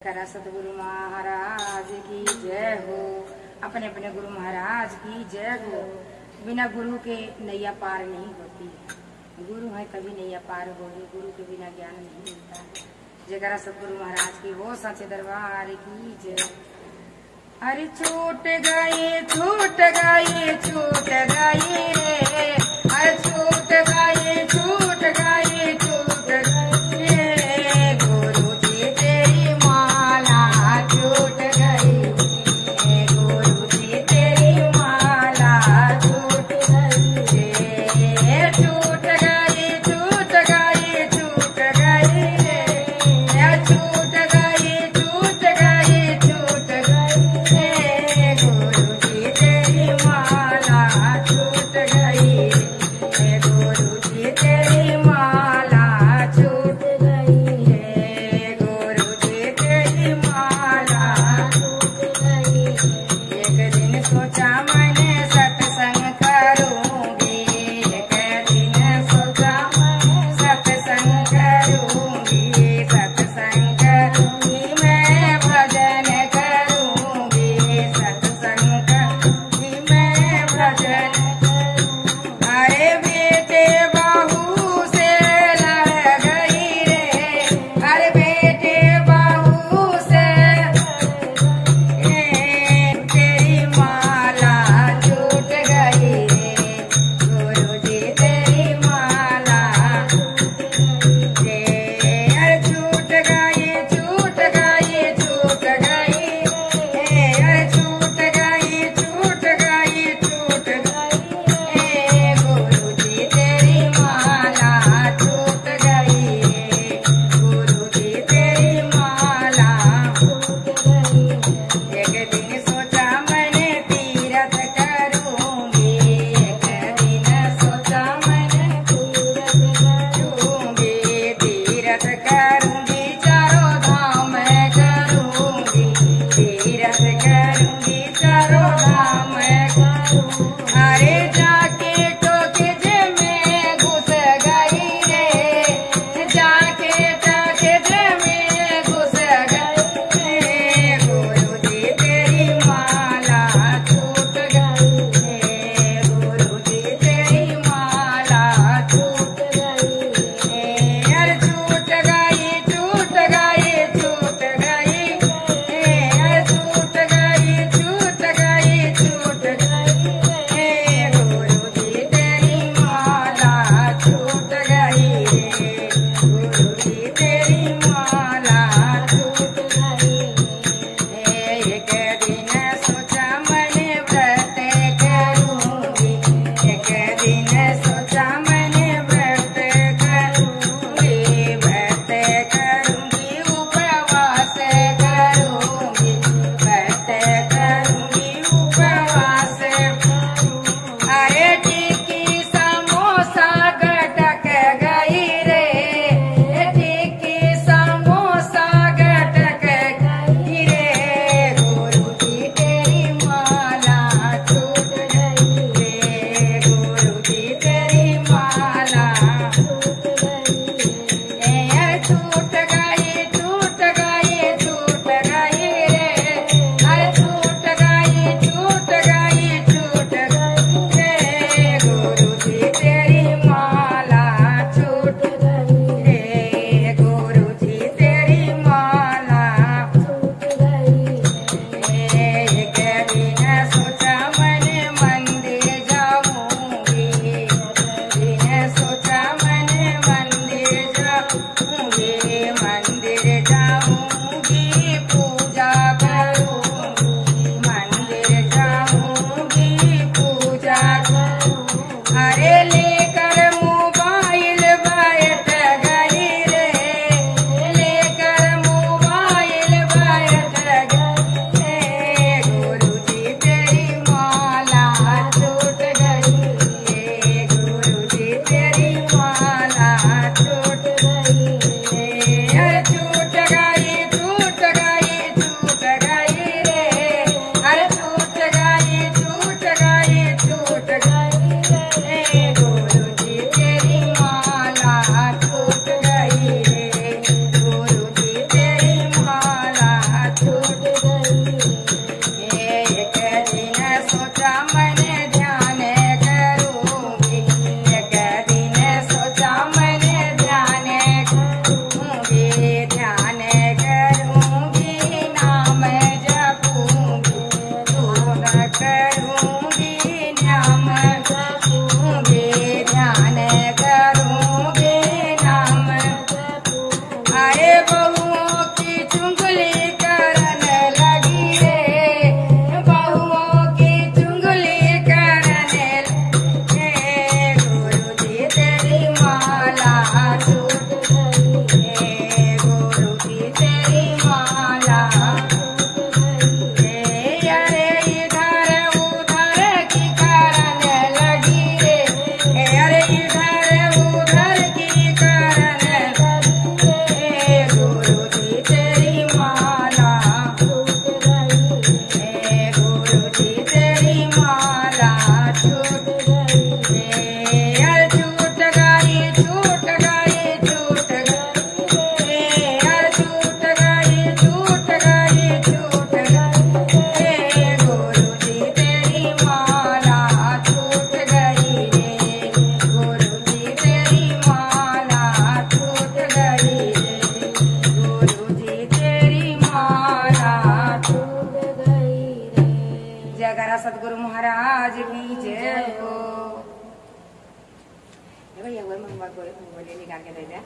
करा सतगुरु महाराज की जय हो। अपने अपने गुरु महाराज की जय हो। बिना गुरु के नैया पार नहीं होती है। गुरु है तभी नैया पार होगी, गुरु के बिना ज्ञान नहीं मिलता है। जयकारा सतगुरु महाराज की हो, साचे दरबार की जय। अरे छूट गए छूट गए छूट गए रे, अरे छूट गए छूट गए छूट गए, गुरु जी तेरी माला छूट गई, गुरु जी तेरी माला छूट गई, छूट गई छूट गई छूट गई रे, छूट गई छूट गई छूट गई, गुरु जी तेरी माला छूट गई, गुरु जी महाराज की जय हो। भैया वो मोबाइल निकाल के दे दे।